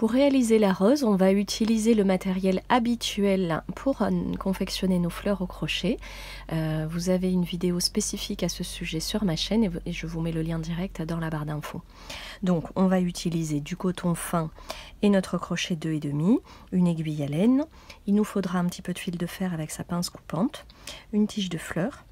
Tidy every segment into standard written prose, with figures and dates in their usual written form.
Pour réaliser la rose, on va utiliser le matériel habituel pour confectionner nos fleurs au crochet. Vous avez une vidéo spécifique à ce sujet sur ma chaîne et je vous mets le lien direct dans la barre d'infos. Donc on va utiliser du coton fin et notre crochet 2,5, une aiguille à laine. Il nous faudra un petit peu de fil de fer avec sa pince coupante, une tige de fleurs.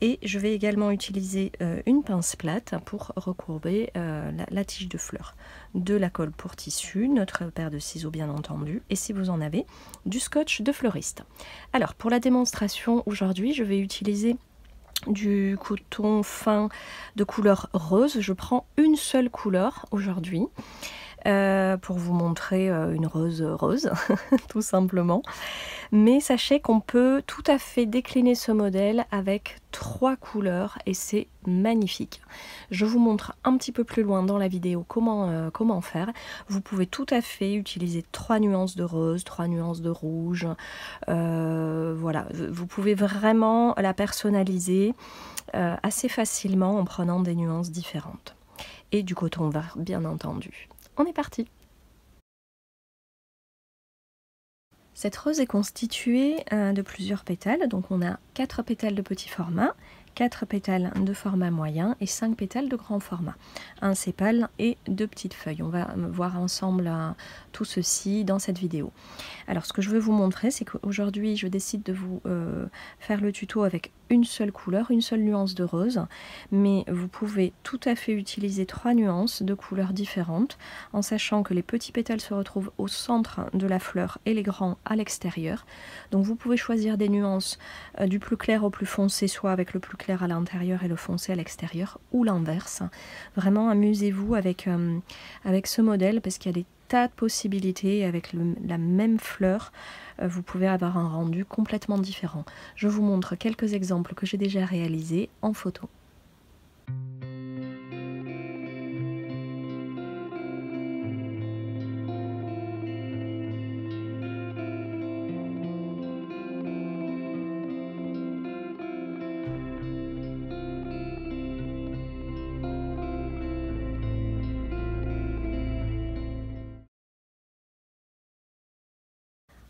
Et je vais également utiliser une pince plate pour recourber la tige de fleurs. De la colle pour tissu, notre paire de ciseaux bien entendu, et si vous en avez, du scotch de fleuriste. Alors pour la démonstration aujourd'hui, je vais utiliser du coton fin de couleur rose. Je prends une seule couleur aujourd'hui pour vous montrer une rose rose, tout simplement. Mais sachez qu'on peut tout à fait décliner ce modèle avec 3 couleurs et c'est magnifique. Je vous montre un petit peu plus loin dans la vidéo comment faire. Vous pouvez tout à fait utiliser 3 nuances de rose, 3 nuances de rouge. Voilà, vous pouvez vraiment la personnaliser assez facilement en prenant des nuances différentes. Et du coton vert, bien entendu. On est parti! Cette rose est constituée de plusieurs pétales, donc on a 4 pétales de petit format, 4 pétales de format moyen et 5 pétales de grand format, un sépale et 2 petites feuilles. On va voir ensemble tout ceci dans cette vidéo. Alors ce que je veux vous montrer, c'est qu'aujourd'hui je décide de vous faire le tuto avec une seule couleur, une seule nuance de rose, mais vous pouvez tout à fait utiliser 3 nuances de couleurs différentes, en sachant que les petits pétales se retrouvent au centre de la fleur et les grands à l'extérieur. Donc vous pouvez choisir des nuances du plus clair au plus foncé, soit avec le plus clair à l'intérieur et le foncé à l'extérieur, ou l'inverse. Vraiment amusez-vous avec ce modèle, parce qu'il y a des tas de possibilités avec la même fleur. Vous pouvez avoir un rendu complètement différent. Je vous montre quelques exemples que j'ai déjà réalisés en photo.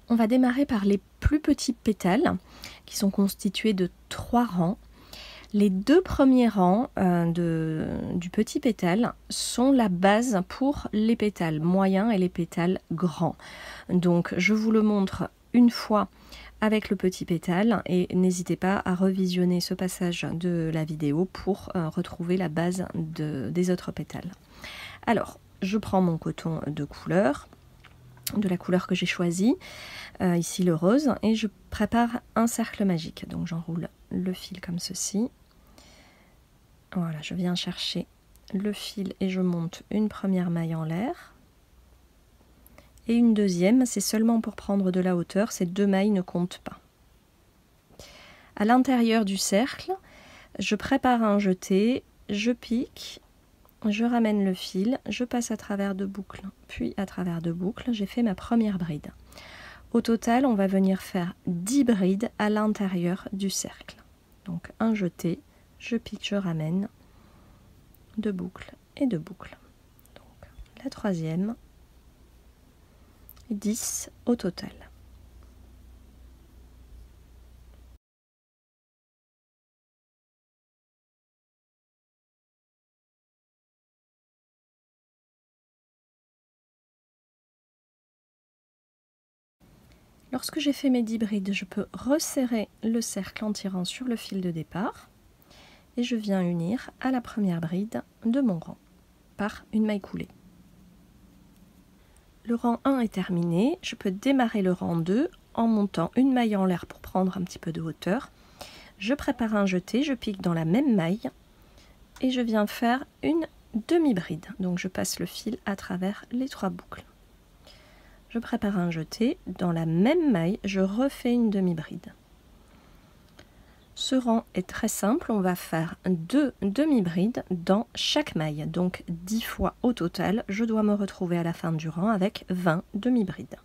On va démarrer par les plus petits pétales qui sont constitués de 3 rangs. Les 2 premiers rangs du petit pétale sont la base pour les pétales moyens et les pétales grands. Donc je vous le montre une fois avec le petit pétale et n'hésitez pas à revisionner ce passage de la vidéo pour retrouver la base des autres pétales. Alors je prends mon coton de couleur, de la couleur que j'ai choisie, ici le rose, et je prépare un cercle magique. Donc j'enroule le fil comme ceci. Voilà, je viens chercher le fil et je monte une première maille en l'air. Et une deuxième, c'est seulement pour prendre de la hauteur, ces 2 mailles ne comptent pas. À l'intérieur du cercle, je prépare un jeté, je pique, je ramène le fil, je passe à travers 2 boucles, puis à travers 2 boucles, j'ai fait ma première bride. Au total, on va venir faire 10 brides à l'intérieur du cercle. Donc un jeté, je pique, je ramène, 2 boucles et 2 boucles. Donc la troisième, 10 au total. Lorsque j'ai fait mes 10 brides, je peux resserrer le cercle en tirant sur le fil de départ et je viens unir à la première bride de mon rang par une maille coulée. Le rang 1 est terminé, je peux démarrer le rang 2 en montant une maille en l'air pour prendre un petit peu de hauteur. Je prépare un jeté, je pique dans la même maille et je viens faire une demi-bride. Donc je passe le fil à travers les 3 boucles. Je prépare un jeté, dans la même maille, je refais une demi-bride. Ce rang est très simple, on va faire 2 demi-brides dans chaque maille, donc 10 fois au total, je dois me retrouver à la fin du rang avec 20 demi-brides.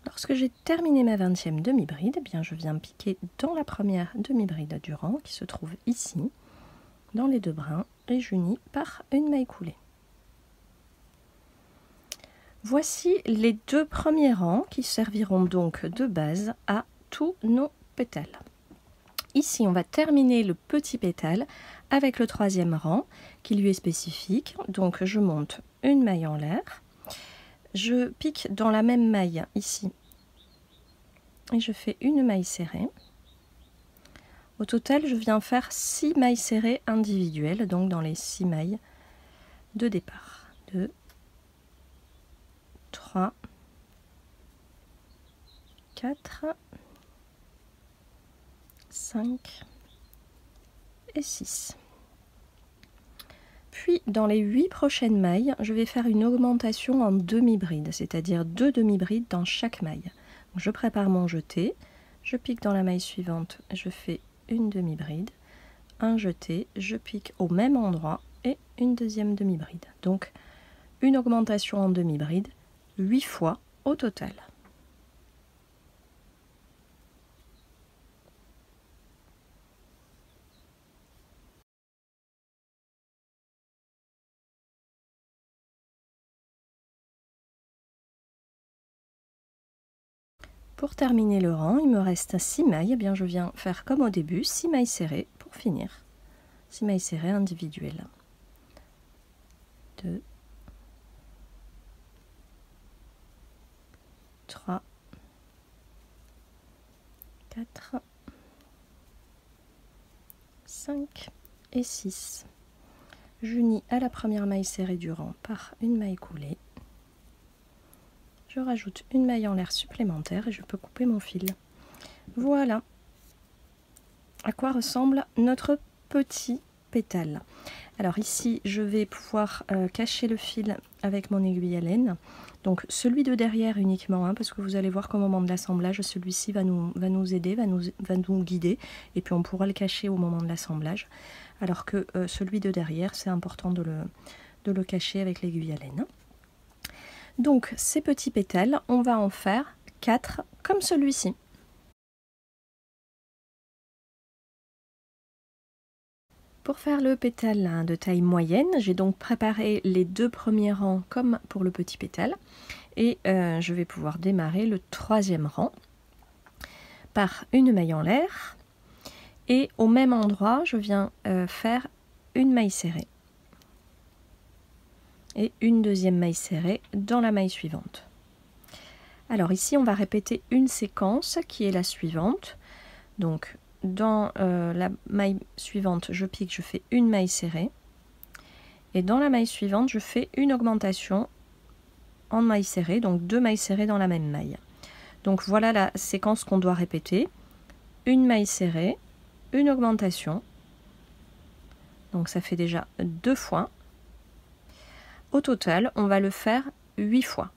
Lorsque j'ai terminé ma 20e demi-bride, eh bien je viens piquer dans la première demi-bride du rang qui se trouve ici, dans les deux brins, et j'unis par une maille coulée. Voici les deux premiers rangs qui serviront donc de base à tous nos pétales. Ici, on va terminer le petit pétale avec le troisième rang qui lui est spécifique. Donc je monte une maille en l'air, je pique dans la même maille ici et je fais une maille serrée. Au total, je viens faire 6 mailles serrées individuelles, donc dans les 6 mailles de départ. 2, 3, 4, 5 et 6. Puis dans les 8 prochaines mailles, je vais faire une augmentation en demi-bride, c'est-à-dire 2 demi-brides dans chaque maille. Donc je prépare mon jeté, je pique dans la maille suivante, je fais une demi-bride, un jeté, je pique au même endroit et une deuxième demi-bride. Donc une augmentation en demi-bride, 8 fois au total. Pour terminer le rang, il me reste 6 mailles. Eh bien, je viens faire comme au début, 6 mailles serrées pour finir. 6 mailles serrées individuelles. 2, 3, 4, 5 et 6. J'unis à la première maille serrée du rang par une maille coulée. Je rajoute une maille en l'air supplémentaire et je peux couper mon fil. Voilà à quoi ressemble notre petit pétale. Alors ici, je vais pouvoir cacher le fil avec mon aiguille à laine. Donc celui de derrière uniquement, hein, parce que vous allez voir qu'au moment de l'assemblage, celui-ci va nous aider, va nous guider, et puis on pourra le cacher au moment de l'assemblage. Alors que celui de derrière, c'est important de le cacher avec l'aiguille à laine. Donc ces petits pétales, on va en faire 4 comme celui-ci. Pour faire le pétale de taille moyenne, j'ai donc préparé les 2 premiers rangs comme pour le petit pétale. Et je vais pouvoir démarrer le 3e rang par une maille en l'air. Et au même endroit, je viens faire une maille serrée. Et une deuxième maille serrée dans la maille suivante. Alors ici, on va répéter une séquence qui est la suivante. Donc, dans la maille suivante, je pique, je fais une maille serrée. Et dans la maille suivante, je fais une augmentation en maille serrée, donc 2 mailles serrées dans la même maille. Donc voilà la séquence qu'on doit répéter. Une maille serrée, une augmentation. Donc ça fait déjà 2 fois. Au total, on va le faire 8 fois.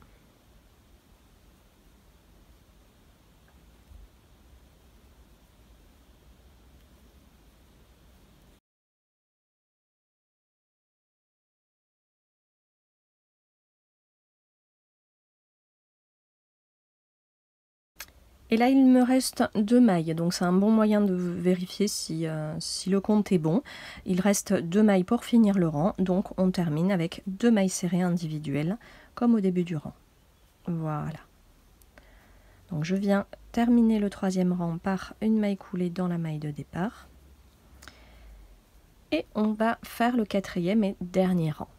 Et là, il me reste 2 mailles, donc c'est un bon moyen de vérifier si le compte est bon. Il reste 2 mailles pour finir le rang, donc on termine avec 2 mailles serrées individuelles, comme au début du rang. Voilà. Donc je viens terminer le 3e rang par une maille coulée dans la maille de départ. Et on va faire le 4e et dernier rang.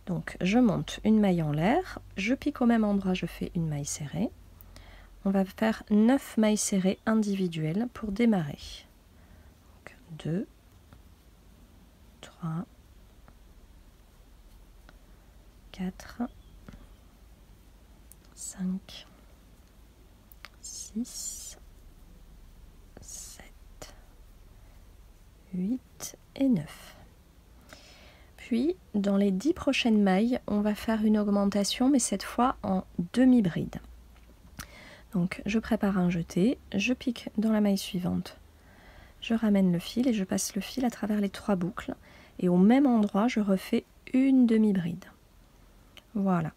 Donc je monte une maille en l'air, je pique au même endroit, je fais une maille serrée. On va faire 9 mailles serrées individuelles pour démarrer. Donc 2, 3, 4, 5, 6, 7, 8 et 9. Puis, dans les 10 prochaines mailles, on va faire une augmentation, mais cette fois en demi-bride. Donc je prépare un jeté, je pique dans la maille suivante, je ramène le fil et je passe le fil à travers les 3 boucles et au même endroit je refais une demi-bride. Voilà,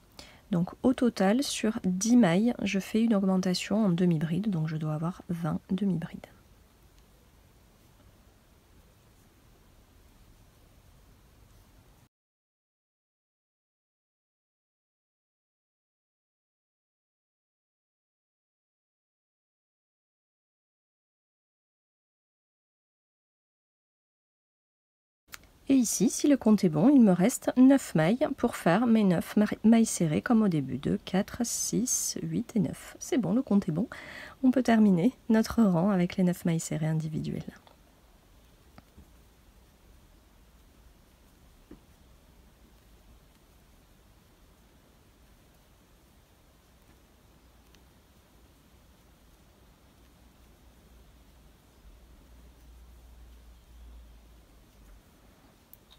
Donc au total, sur 10 mailles, je fais une augmentation en demi-bride, donc je dois avoir 20 demi-brides. Et ici, si le compte est bon, il me reste 9 mailles pour faire mes 9 mailles serrées comme au début. 2, 4, 6, 8 et 9. C'est bon, le compte est bon. On peut terminer notre rang avec les 9 mailles serrées individuelles.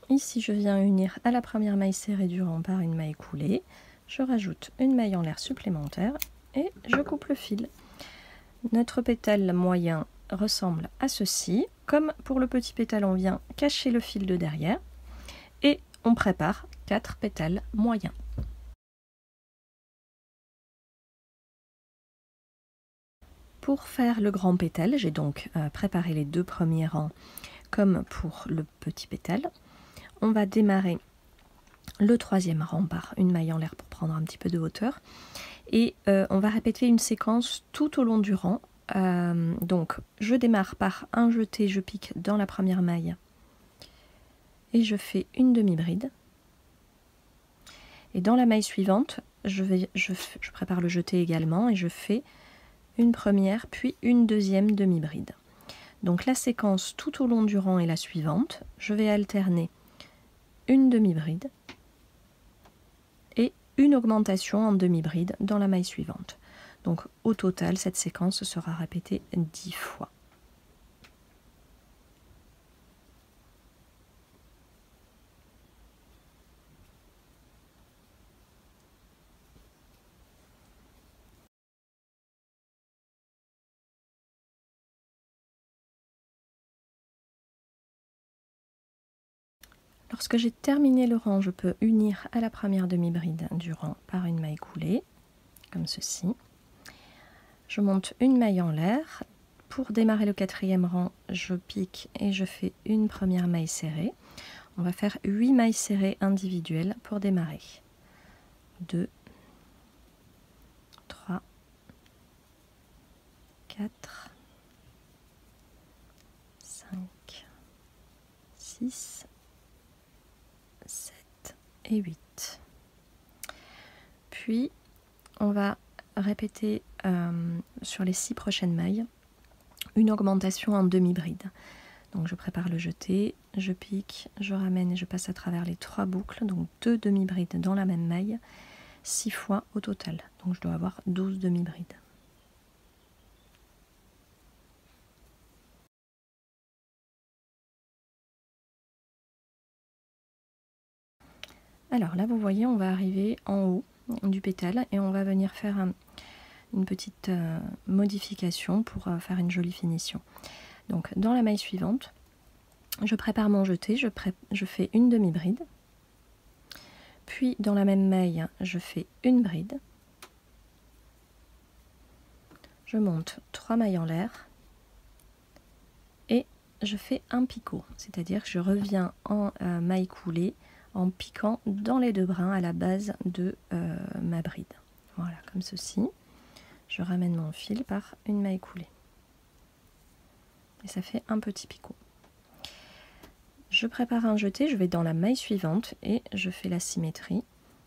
Ici, je viens unir à la première maille serrée du rang par une maille coulée. Je rajoute une maille en l'air supplémentaire et je coupe le fil. Notre pétale moyen ressemble à ceci. Comme pour le petit pétale, on vient cacher le fil de derrière et on prépare 4 pétales moyens. Pour faire le grand pétale, j'ai donc préparé les 2 premiers rangs comme pour le petit pétale. On va démarrer le 3e rang par une maille en l'air pour prendre un petit peu de hauteur. Et on va répéter une séquence tout au long du rang. Donc je démarre par un jeté, je pique dans la première maille et je fais une demi-bride. Et dans la maille suivante, je prépare le jeté également et je fais une première puis une deuxième demi-bride. Donc la séquence tout au long du rang est la suivante. Je vais alterner une demi-bride et une augmentation en demi-bride dans la maille suivante. Donc au total, cette séquence sera répétée 10 fois. Lorsque j'ai terminé le rang, je peux unir à la première demi-bride du rang par une maille coulée, comme ceci. Je monte une maille en l'air. Pour démarrer le 4e rang, je pique et je fais une première maille serrée. On va faire 8 mailles serrées individuelles pour démarrer. 2, 3, 4, 5, 6, 7 et 8. Puis, on va répéter sur les 6 prochaines mailles une augmentation en demi-bride. Donc je prépare le jeté, je pique, je ramène et je passe à travers les 3 boucles, donc 2 demi-brides dans la même maille, 6 fois au total. Donc je dois avoir 12 demi-brides. Alors là, vous voyez, on va arriver en haut du pétale et on va venir faire une petite modification pour faire une jolie finition. Donc dans la maille suivante, je prépare mon jeté, je fais une demi-bride, puis dans la même maille, je fais une bride, je monte 3 mailles en l'air et je fais un picot, c'est-à-dire que je reviens en maille coulée en piquant dans les 2 brins à la base de ma bride. Voilà, comme ceci. Je ramène mon fil par une maille coulée. Et ça fait un petit picot. Je prépare un jeté, je vais dans la maille suivante et je fais la symétrie.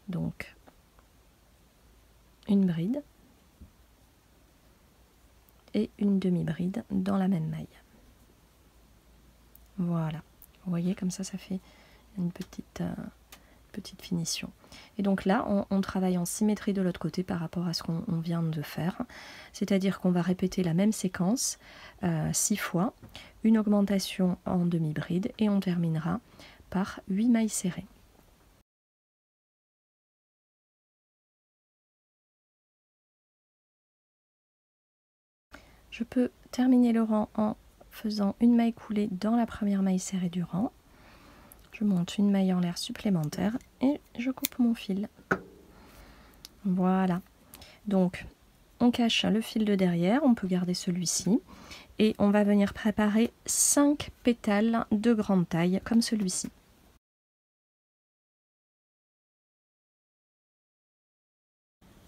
Donc, une bride et une demi-bride dans la même maille. Voilà. Vous voyez, comme ça fait une petite finition. Et donc là, on travaille en symétrie de l'autre côté par rapport à ce qu'on vient de faire. C'est-à-dire qu'on va répéter la même séquence 6 fois, une augmentation en demi-bride et on terminera par 8 mailles serrées. Je peux terminer le rang en faisant une maille coulée dans la première maille serrée du rang. Je monte une maille en l'air supplémentaire et je coupe mon fil. Voilà. Donc, on cache le fil de derrière, on peut garder celui-ci. Et on va venir préparer 5 pétales de grande taille, comme celui-ci.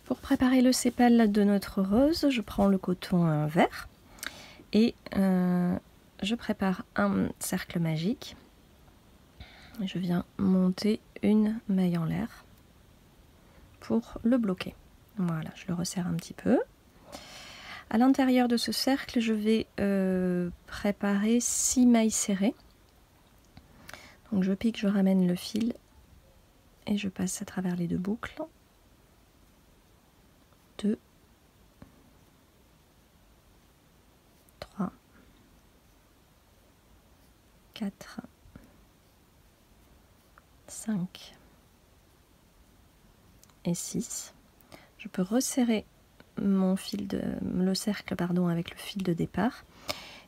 Pour préparer le sépale de notre rose, je prends le coton vert et je prépare un cercle magique. Je viens monter une maille en l'air pour le bloquer. Voilà, je le resserre un petit peu. À l'intérieur de ce cercle, je vais préparer 6 mailles serrées. Donc je pique, je ramène le fil et je passe à travers les 2 boucles. 2, 3, 4, 5 et 6. Je peux resserrer le cercle avec le fil de départ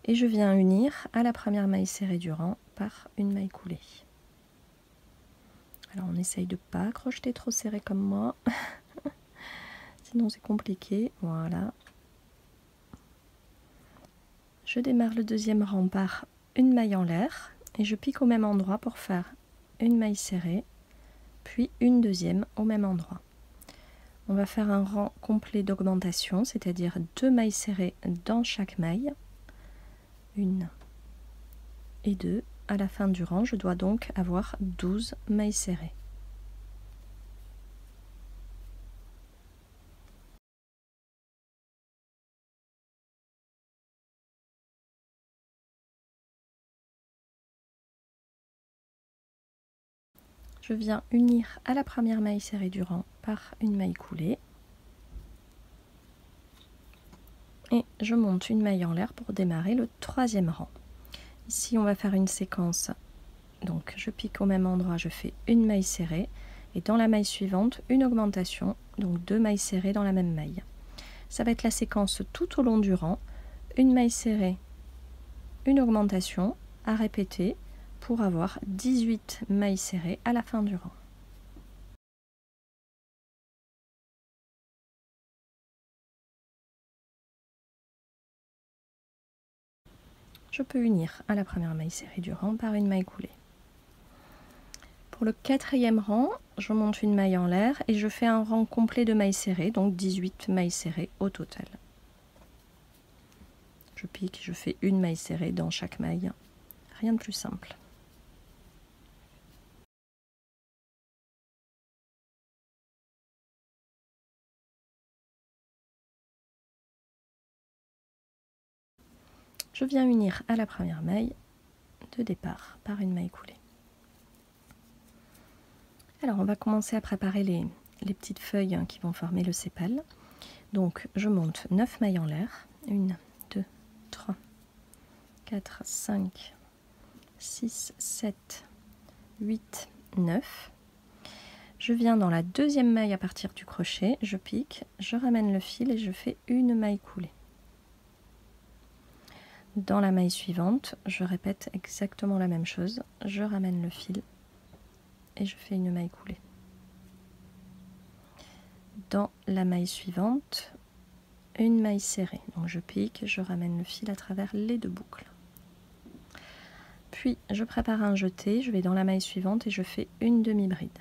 et je viens unir à la première maille serrée du rang par une maille coulée. Alors on essaye de ne pas crocheter trop serré comme moi, sinon c'est compliqué. Voilà. Je démarre le deuxième rang par une maille en l'air et je pique au même endroit pour faire une maille serrée, puis une deuxième au même endroit. On va faire un rang complet d'augmentation, c'est-à-dire 2 mailles serrées dans chaque maille, 1 et 2. À la fin du rang, je dois donc avoir 12 mailles serrées. Je viens unir à la première maille serrée du rang par une maille coulée. Et je monte une maille en l'air pour démarrer le troisième rang. Ici, on va faire une séquence. Donc, je pique au même endroit, je fais une maille serrée. Et dans la maille suivante, une augmentation, donc 2 mailles serrées dans la même maille. Ça va être la séquence tout au long du rang. Une maille serrée, une augmentation à répéter pour avoir 18 mailles serrées à la fin du rang. Je peux unir à la première maille serrée du rang par une maille coulée. Pour le quatrième rang, je monte une maille en l'air et je fais un rang complet de mailles serrées, donc 18 mailles serrées au total. Je pique, je fais une maille serrée dans chaque maille. Rien de plus simple. Je viens unir à la première maille de départ par une maille coulée. Alors on va commencer à préparer les petites feuilles qui vont former le sépale. Donc je monte 9 mailles en l'air. 1, 2, 3, 4, 5, 6, 7, 8, 9. Je viens dans la deuxième maille à partir du crochet, je pique, je ramène le fil et je fais une maille coulée. Dans la maille suivante, je répète exactement la même chose, je ramène le fil et je fais une maille coulée. Dans la maille suivante, une maille serrée, donc je pique, je ramène le fil à travers les 2 boucles. Puis je prépare un jeté, je vais dans la maille suivante et je fais une demi-bride.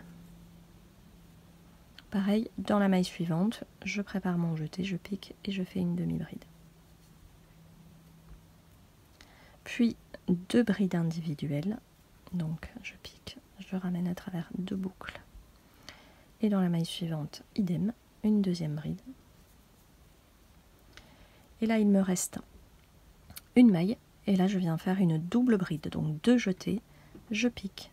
Pareil, dans la maille suivante, je prépare mon jeté, je pique et je fais une demi-bride. Puis 2 brides individuelles, donc je pique, je ramène à travers 2 boucles. Et dans la maille suivante, idem, une deuxième bride. Et là, il me reste une maille, et là, je viens faire une double bride, donc 2 jetés, je pique.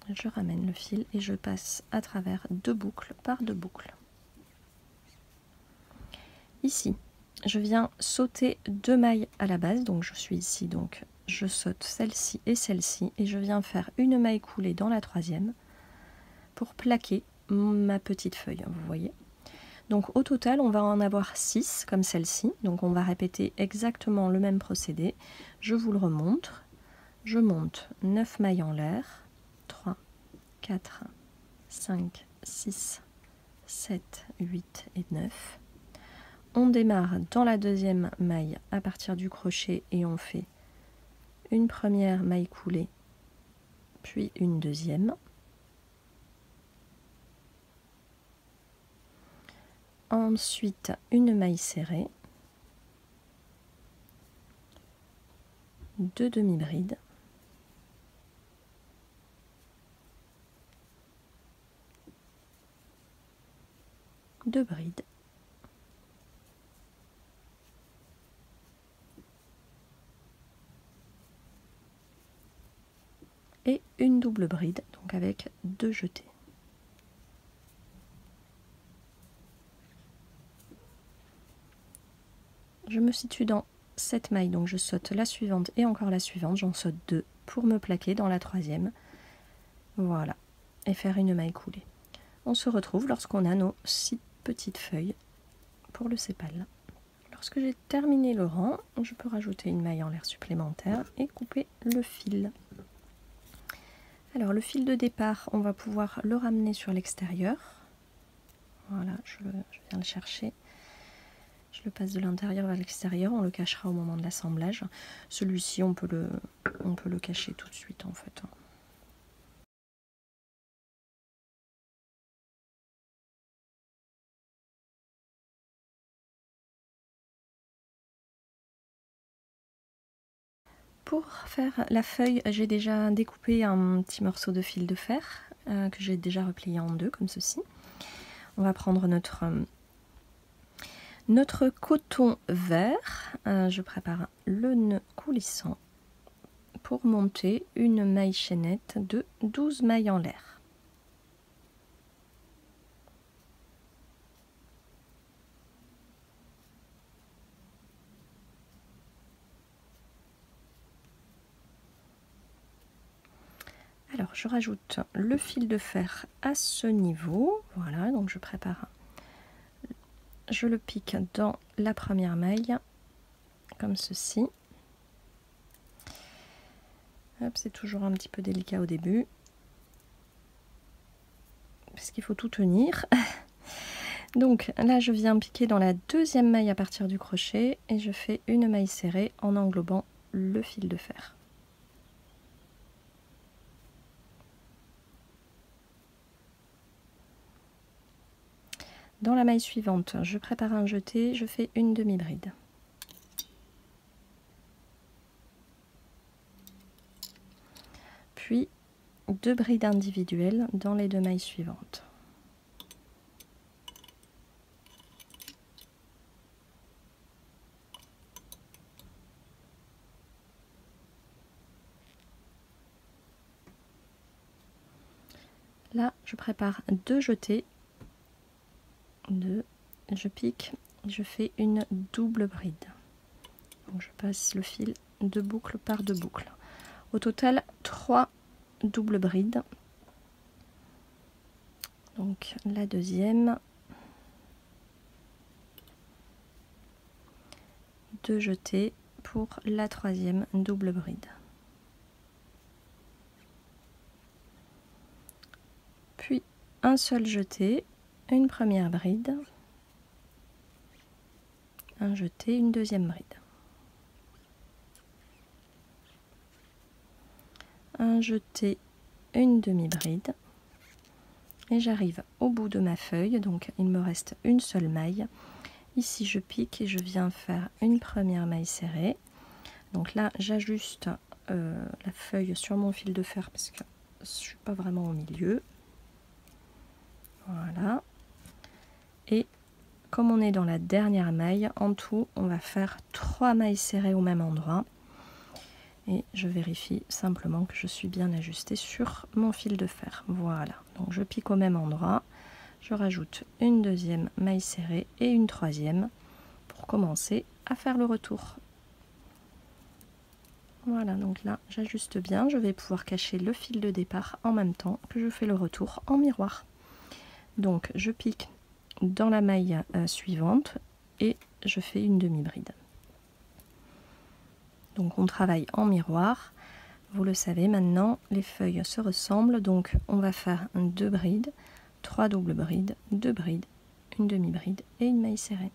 Je ramène le fil et je passe à travers 2 boucles par 2 boucles. Ici, je viens sauter 2 mailles à la base, donc je suis ici, donc je saute celle-ci et je viens faire une maille coulée dans la troisième pour plaquer ma petite feuille, vous voyez. Donc au total, on va en avoir 6 comme celle-ci, donc on va répéter exactement le même procédé. Je vous le remontre, je monte 9 mailles en l'air, 3, 4, 5, 6, 7, 8 et 9. On démarre dans la deuxième maille à partir du crochet et on fait une première maille coulée, puis une deuxième. Ensuite, une maille serrée, 2 demi-brides, deux brides, et une double bride, donc avec 2 jetés. Je me situe dans cette maille, donc je saute la suivante et encore la suivante, j'en saute 2 pour me plaquer dans la troisième. Voilà, et faire une maille coulée. On se retrouve lorsqu'on a nos 6 petites feuilles pour le sépale. Lorsque j'ai terminé le rang, je peux rajouter une maille en l'air supplémentaire et couper le fil. Alors le fil de départ, on va pouvoir le ramener sur l'extérieur. Voilà, je viens le chercher. Je le passe de l'intérieur vers l'extérieur, on le cachera au moment de l'assemblage. Celui-ci, on peut le cacher tout de suite en fait. Pour faire la feuille, j'ai déjà découpé un petit morceau de fil de fer que j'ai déjà replié en deux comme ceci. On va prendre notre coton vert. Je prépare le nœud coulissant pour monter une maille chaînette de 12 mailles en l'air. Alors je rajoute le fil de fer à ce niveau, voilà, donc je prépare, je le pique dans la première maille, comme ceci. C'est toujours un petit peu délicat au début, parce qu'il faut tout tenir. Donc là je viens piquer dans la deuxième maille à partir du crochet, et je fais une maille serrée en englobant le fil de fer. Dans la maille suivante, je prépare un jeté, je fais une demi-bride. Puis 2 brides individuelles dans les 2 mailles suivantes. Là, je prépare 2 jetés. 2, je pique, je fais une double bride. Donc je passe le fil de boucle par de boucle. Au total, 3 doubles brides. Donc la deuxième, 2 jetés pour la troisième double bride. Puis un seul jeté, une première bride, un jeté, une deuxième bride, un jeté, une demi-bride, et j'arrive au bout de ma feuille, donc il me reste une seule maille. Ici je pique et je viens faire une première maille serrée. Donc là j'ajuste la feuille sur mon fil de fer parce que je ne suis pas vraiment au milieu. Voilà. Et comme on est dans la dernière maille, en tout, on va faire 3 mailles serrées au même endroit. Et je vérifie simplement que je suis bien ajustée sur mon fil de fer. Voilà, donc je pique au même endroit. Je rajoute une deuxième maille serrée et une troisième pour commencer à faire le retour. Voilà, donc là, j'ajuste bien. Je vais pouvoir cacher le fil de départ en même temps que je fais le retour en miroir. Donc, je pique dans la maille suivante et je fais une demi-bride. Donc on travaille en miroir, vous le savez maintenant, les feuilles se ressemblent, donc on va faire 2 brides 3 doubles brides, 2 brides, une demi-bride et une maille serrée.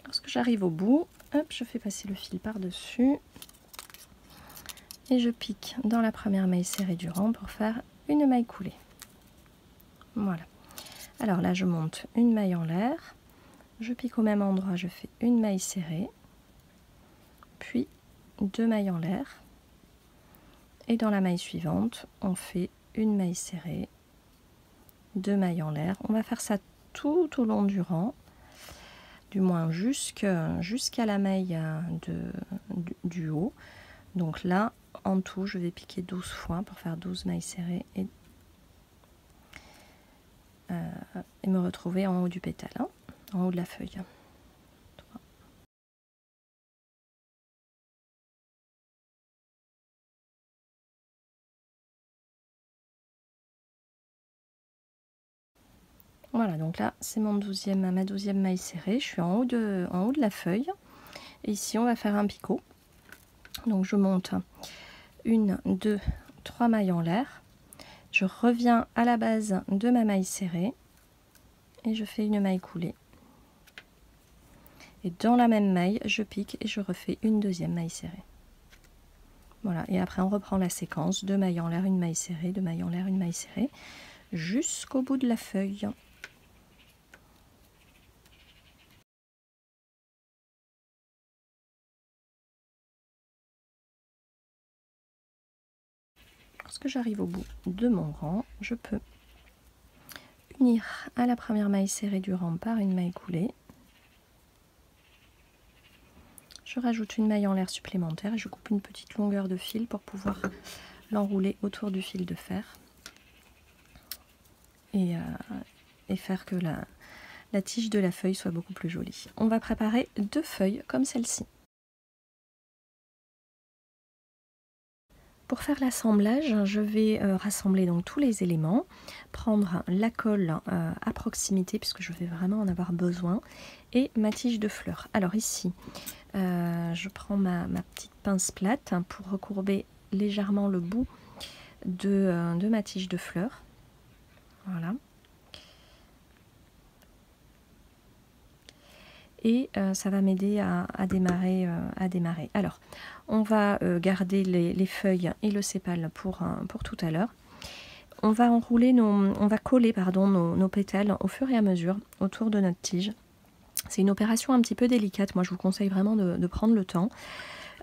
Lorsque j'arrive au bout, hop, je fais passer le fil par-dessus et je pique dans la première maille serrée du rang pour faire une maille coulée. Voilà. Alors là, je monte une maille en l'air, je pique au même endroit, je fais une maille serrée, puis 2 mailles en l'air, et dans la maille suivante, on fait une maille serrée, 2 mailles en l'air. On va faire ça tout au long du rang, du moins jusqu'à la maille du haut. Donc là, en tout, je vais piquer 12 fois pour faire 12 mailles serrées et me retrouver en haut du pétale, hein, en haut de la feuille. 3. Voilà, donc là, c'est ma 12e maille serrée. Je suis en haut de la feuille. Et ici, on va faire un picot. Donc, je monte 1, 2, 3 mailles en l'air. Je reviens à la base de ma maille serrée. Et je fais une maille coulée. Et dans la même maille, je pique et je refais une deuxième maille serrée. Voilà, et après on reprend la séquence, 2 mailles en l'air, une maille serrée, 2 mailles en l'air, une maille serrée, jusqu'au bout de la feuille. Lorsque j'arrive au bout de mon rang, je peux unir à la première maille serrée du rang par une maille coulée. Je rajoute une maille en l'air supplémentaire et je coupe une petite longueur de fil pour pouvoir l'enrouler autour du fil de fer et faire que la tige de la feuille soit beaucoup plus jolie. On va préparer 2 feuilles comme celle-ci. Pour faire l'assemblage, je vais rassembler donc tous les éléments, prendre la colle à proximité puisque je vais vraiment en avoir besoin et ma tige de fleurs. Alors ici, je prends ma petite pince plate pour recourber légèrement le bout de ma tige de fleurs. Voilà. Et ça va m'aider à démarrer. Alors, on va garder les feuilles et le sépale pour tout à l'heure. On va coller nos pétales au fur et à mesure autour de notre tige. C'est une opération un petit peu délicate. Moi, je vous conseille vraiment de prendre le temps.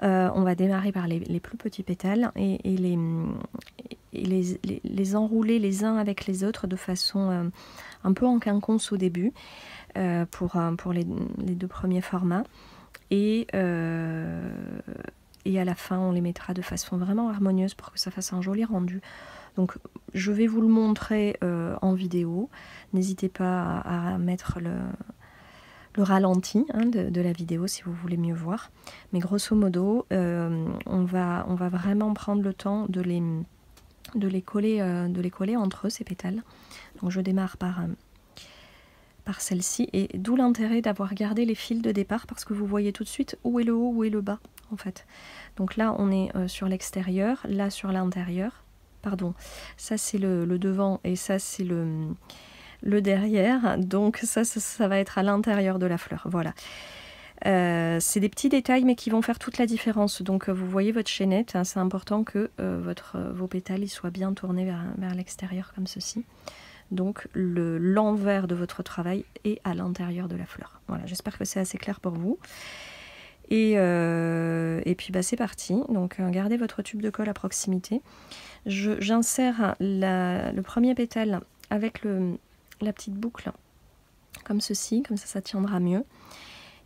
On va démarrer par les plus petits pétales et les enrouler les uns avec les autres de façon un peu en quinconce au début pour les 2 premiers formats. Et à la fin, on les mettra de façon vraiment harmonieuse pour que ça fasse un joli rendu. Donc, je vais vous le montrer en vidéo. N'hésitez pas à mettre le ralenti de la vidéo si vous voulez mieux voir. Mais grosso modo, on va vraiment prendre le temps de les coller entre eux, ces pétales. Donc je démarre par celle-ci, et d'où l'intérêt d'avoir gardé les fils de départ, parce que vous voyez tout de suite où est le haut, où est le bas en fait. Donc là on est sur l'extérieur, là sur l'intérieur, pardon, ça c'est le devant et ça c'est le derrière, donc ça va être à l'intérieur de la fleur, voilà. C'est des petits détails mais qui vont faire toute la différence. Donc vous voyez votre chaînette, hein, c'est important que vos pétales ils soient bien tournés vers l'extérieur comme ceci. Donc l'envers de votre travail est à l'intérieur de la fleur. Voilà, j'espère que c'est assez clair pour vous. Et puis bah, c'est parti. Donc gardez votre tube de colle à proximité. J'insère le premier pétale avec la petite boucle comme ceci, comme ça tiendra mieux.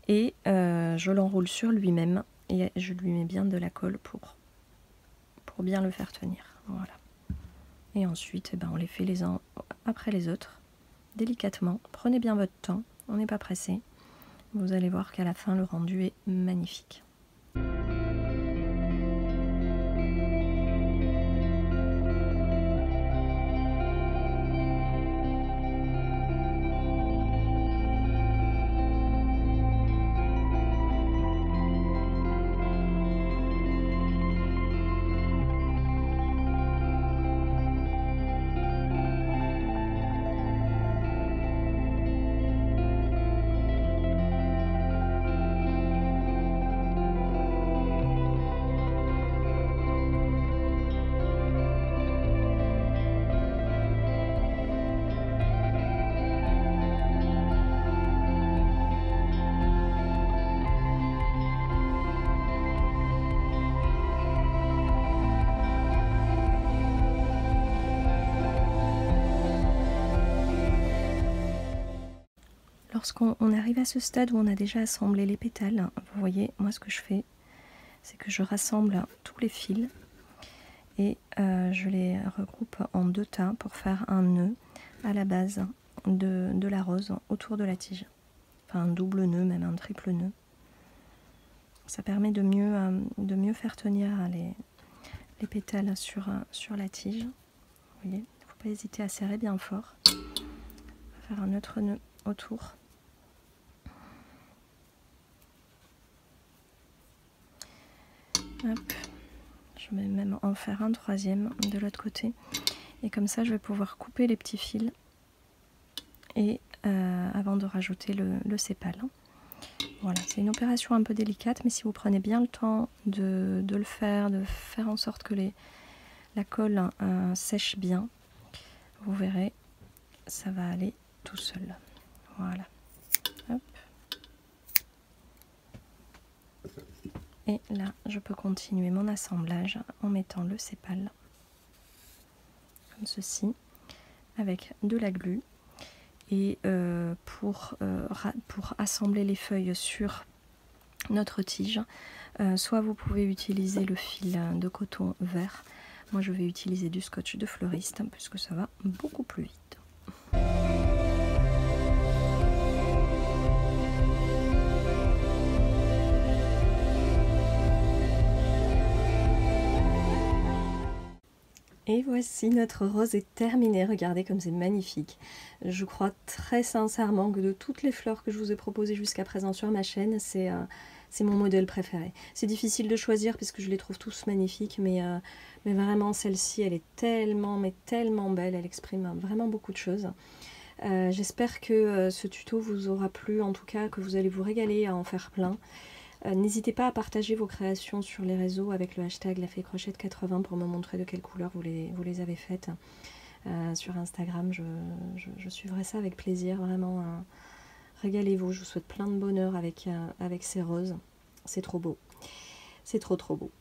Et je l'enroule sur lui-même et je lui mets bien de la colle pour bien le faire tenir. Voilà. Et ensuite, on les fait les uns après les autres, délicatement. Prenez bien votre temps, on n'est pas pressé. Vous allez voir qu'à la fin, le rendu est magnifique. lorsqu'on arrive à ce stade où on a déjà assemblé les pétales, vous voyez, moi ce que je fais, c'est que je rassemble tous les fils et je les regroupe en 2 tas pour faire un nœud à la base de la rose autour de la tige. Enfin un double nœud, même un triple nœud. Ça permet de mieux faire tenir les pétales sur la tige. Vous voyez, il ne faut pas hésiter à serrer bien fort. Faire un autre nœud autour. Hop. Je vais même en faire un 3e de l'autre côté. Et comme ça, je vais pouvoir couper les petits fils et avant de rajouter le sépale. Voilà, c'est une opération un peu délicate, mais si vous prenez bien le temps de le faire, de faire en sorte que la colle sèche bien, vous verrez, ça va aller tout seul. Voilà. Hop. Et là, je peux continuer mon assemblage en mettant le sépale, comme ceci, avec de la glu. Et pour assembler les feuilles sur notre tige, soit vous pouvez utiliser le fil de coton vert. Moi, je vais utiliser du scotch de fleuriste, puisque ça va beaucoup plus vite. Et voici, notre rose est terminée. Regardez comme c'est magnifique. Je crois très sincèrement que de toutes les fleurs que je vous ai proposées jusqu'à présent sur ma chaîne, c'est mon modèle préféré. C'est difficile de choisir parce que je les trouve tous magnifiques, mais vraiment celle-ci, elle est tellement, mais tellement belle. Elle exprime vraiment beaucoup de choses. J'espère que ce tuto vous aura plu, en tout cas que vous allez vous régaler à en faire plein. N'hésitez pas à partager vos créations sur les réseaux avec le hashtag lafécrochette80 pour me montrer de quelle couleur vous les avez faites. Sur Instagram, je suivrai ça avec plaisir, vraiment. Régalez-vous, je vous souhaite plein de bonheur avec ces roses. C'est trop beau, c'est trop beau.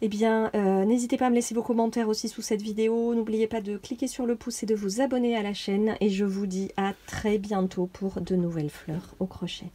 Eh bien, n'hésitez pas à me laisser vos commentaires aussi sous cette vidéo. N'oubliez pas de cliquer sur le pouce et de vous abonner à la chaîne. Et je vous dis à très bientôt pour de nouvelles fleurs au crochet.